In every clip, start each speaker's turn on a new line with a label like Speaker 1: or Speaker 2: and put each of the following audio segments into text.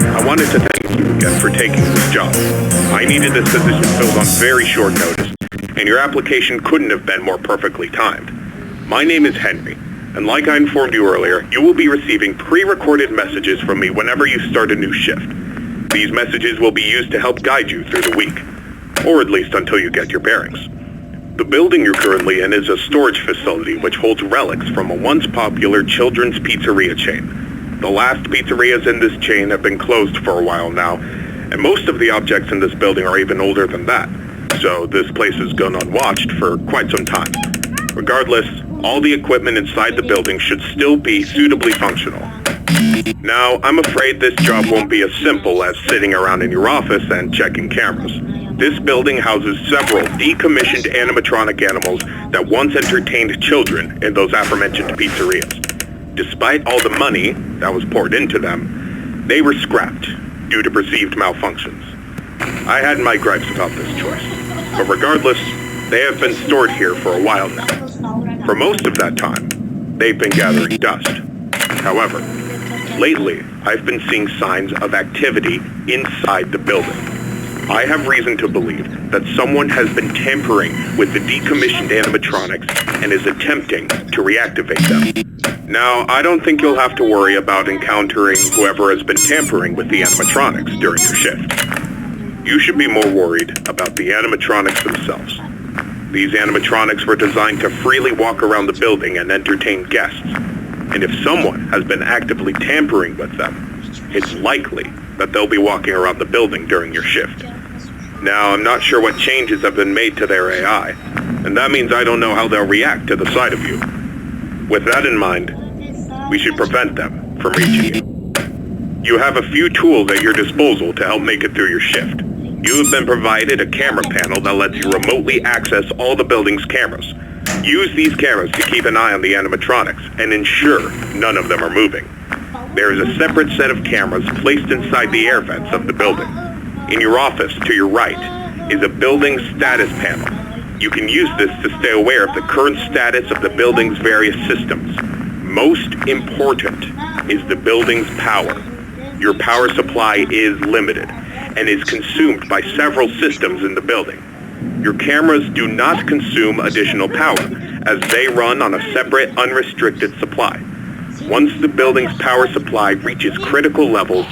Speaker 1: I wanted to thank you again for taking this job. I needed this position filled on very short notice, and your application couldn't have been more perfectly timed. My name is Henry, and like I informed you earlier, you will be receiving pre-recorded messages from me whenever you start a new shift. These messages will be used to help guide you through the week, or at least until you get your bearings. The building you're currently in is a storage facility which holds relics from a once popular children's pizzeria chain. The last pizzerias in this chain have been closed for a while now, and most of the objects in this building are even older than that, so this place has gone unwatched for quite some time. Regardless, all the equipment inside the building should still be suitably functional. Now, I'm afraid this job won't be as simple as sitting around in your office and checking cameras. This building houses several decommissioned animatronic animals that once entertained children in those aforementioned pizzerias. Despite all the money that was poured into them, they were scrapped due to perceived malfunctions. I had my gripes about this choice, but regardless, they have been stored here for a while now. For most of that time, they've been gathering dust. However, lately, I've been seeing signs of activity inside the building. I have reason to believe that someone has been tampering with the decommissioned animatronics and is attempting to reactivate them. Now, I don't think you'll have to worry about encountering whoever has been tampering with the animatronics during your shift. You should be more worried about the animatronics themselves. These animatronics were designed to freely walk around the building and entertain guests. And if someone has been actively tampering with them, it's likely that they'll be walking around the building during your shift. Now, I'm not sure what changes have been made to their AI, and that means I don't know how they'll react to the sight of you. With that in mind, we should prevent them from reaching you. You have a few tools at your disposal to help make it through your shift. You have been provided a camera panel that lets you remotely access all the building's cameras. Use these cameras to keep an eye on the animatronics and ensure none of them are moving. There is a separate set of cameras placed inside the air vents of the building. In your office, to your right, is a building status panel. You can use this to stay aware of the current status of the building's various systems. Most important is the building's power. Your power supply is limited and is consumed by several systems in the building. Your cameras do not consume additional power, as they run on a separate, unrestricted supply. Once the building's power supply reaches critical levels,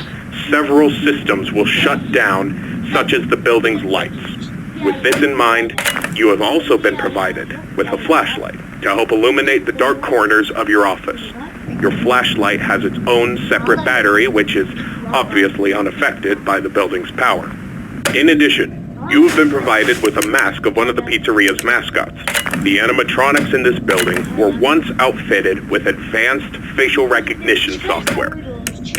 Speaker 1: several systems will shut down, such as the building's lights. With this in mind, you have also been provided with a flashlight to help illuminate the dark corners of your office. Your flashlight has its own separate battery, which is obviously unaffected by the building's power. In addition, you have been provided with a mask of one of the pizzeria's mascots. The animatronics in this building were once outfitted with advanced facial recognition software.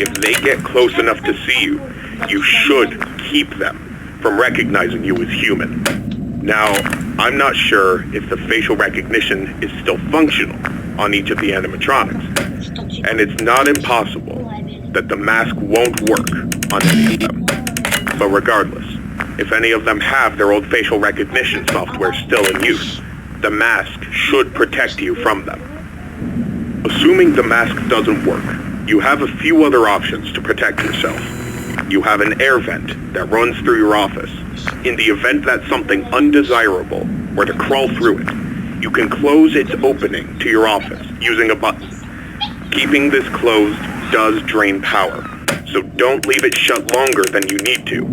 Speaker 1: If they get close enough to see you, you should keep them from recognizing you as human. Now, I'm not sure if the facial recognition is still functional on each of the animatronics, and it's not impossible that the mask won't work on any of them. But regardless, if any of them have their old facial recognition software still in use, the mask should protect you from them. Assuming the mask doesn't work, you have a few other options to protect yourself. You have an air vent that runs through your office. In the event that something undesirable were to crawl through it, you can close its opening to your office using a button. Keeping this closed does drain power, so don't leave it shut longer than you need to.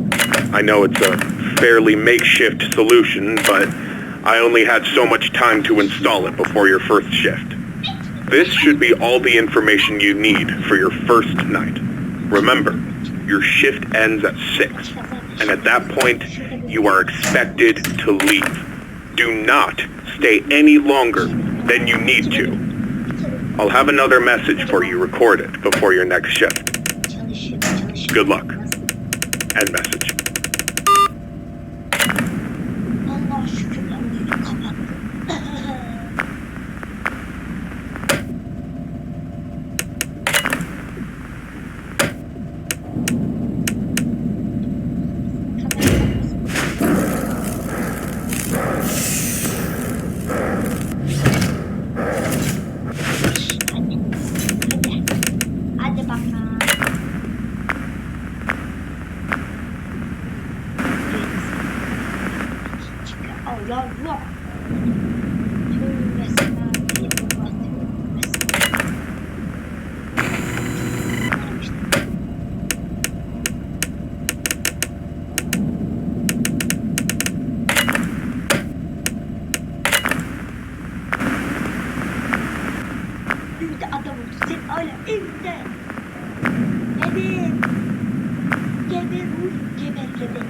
Speaker 1: I know it's a fairly makeshift solution, but I only had so much time to install it before your first shift. This should be all the information you need for your first night. Remember, your shift ends at 6, and at that point, you are expected to leave. Do not stay any longer than you need to. I'll have another message for you recorded before your next shift. Good luck. End message.
Speaker 2: Allah. Tövbe adam oldu. Sen hala evde. Geber.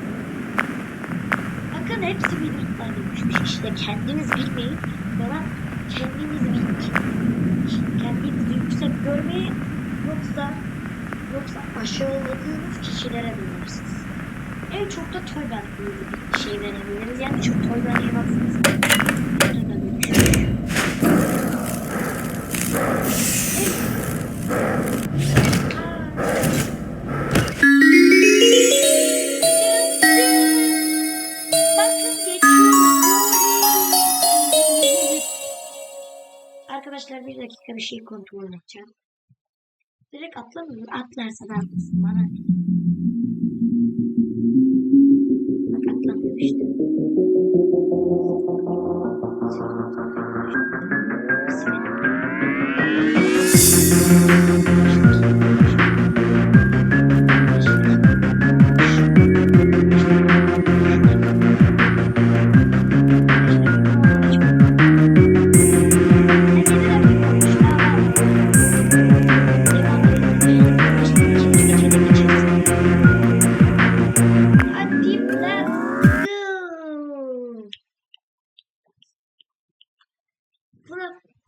Speaker 2: Bakın hepsi videolar demişmiş. İşte kendiniz bilmeyin. Bana kendiniz bilin. Kendinizi yüksek görmeyi yoksa aşağıladığınız kişilere verirsiniz. En çok da toy bank bir şey verebiliriz. Yani çok toy bank'e baksanız. Yarın da görüşürüz. Arkadaşlar bir dakika bir şey kontrol edeceğim. Direkt atlamıyor. Atlarsa da atlasın bana. Bak atlamıyor işte.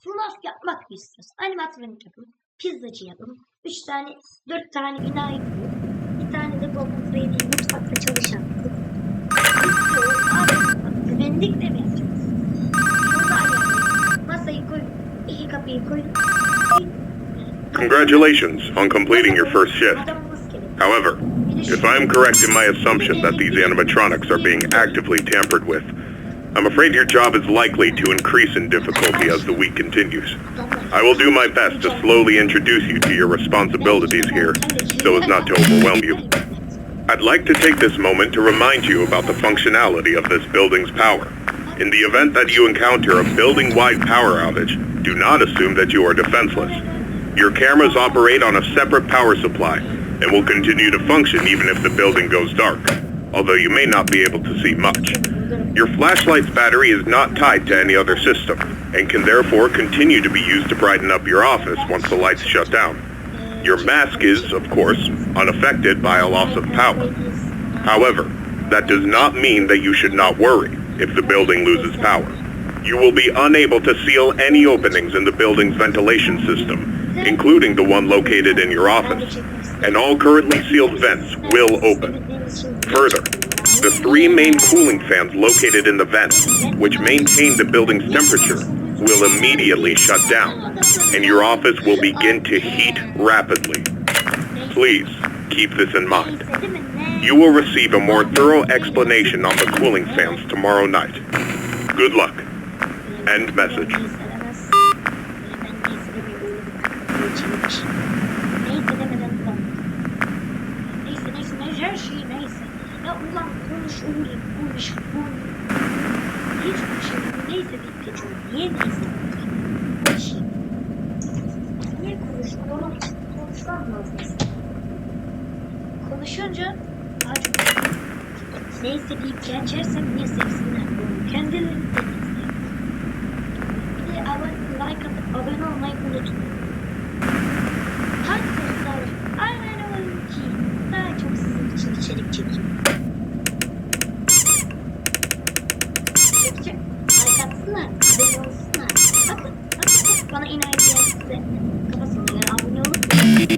Speaker 2: fnaf yapmak mı istiyorsun? Animatronik yapın, pizzacı yapın, 4 tane enayi yapın, bir tane de Golden Freddy'yi mutfakta çalışan kız. Güvenlik de mi yapacağız? Masayı koyun, 2 kapıyı koyun.
Speaker 1: Congratulations on completing your first shift. However, if I am correct in my assumption that these animatronics are being actively tampered with, I'm afraid your job is likely to increase in difficulty as the week continues. I will do my best to slowly introduce you to your responsibilities here, so as not to overwhelm you. I'd like to take this moment to remind you about the functionality of this building's power. In the event that you encounter a building-wide power outage, do not assume that you are defenseless. Your cameras operate on a separate power supply, and will continue to function even if the building goes dark, although you may not be able to see much. Your flashlight's battery is not tied to any other system, and can therefore continue to be used to brighten up your office once the lights shut down. Your mask is, of course, unaffected by a loss of power. However, that does not mean that you should not worry if the building loses power. You will be unable to seal any openings in the building's ventilation system, including the one located in your office, and all currently sealed vents will open. Further, the 3 main cooling fans located in the vents, which maintain the building's temperature, will immediately shut down, and your office will begin to heat rapidly. Please keep this in mind. You will receive a more thorough explanation on the cooling fans tomorrow night. Good luck. End message. Neyse her şey neyse. Ya ulan konuş. Hiçbir şey neyse deyip geçiyorum. Niye neyse? Niye konuşmam lazım? Konuşunca daha çok neyse deyip geçersem niye sevsinler? Kendileri denizler. Bir de abone olmayı unutmayın. Hadi dostlar, abone olun ki daha çok sizin için içerik çekeyim. Like atsınlar, abone olsunlar. Bakın, bana inayi diyen size kafasına göre abone olun. Değil mi?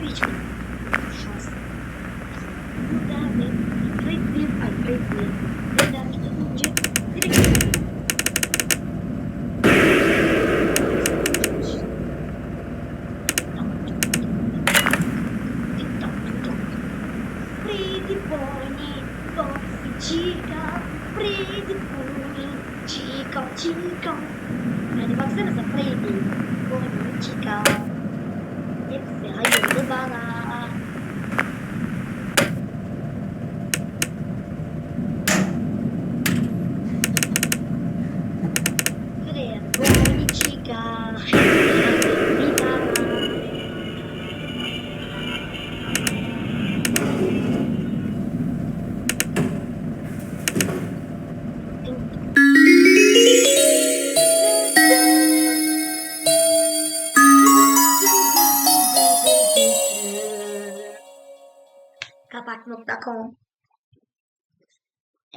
Speaker 2: kahve içmek. Şans. Burada ve Red'li. Red'den tutunca direkt Chica. Yani baksanıza Freddy, Bonnie, Chica. Hepsi hayırlı bana. Freddy, Bonnie, Chica. Hepsi hayırlı bana. Kapak.com.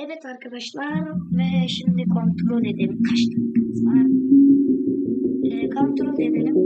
Speaker 2: Evet arkadaşlar ve şimdi kontrol edelim kaç dakikamız var. Kontrol edelim.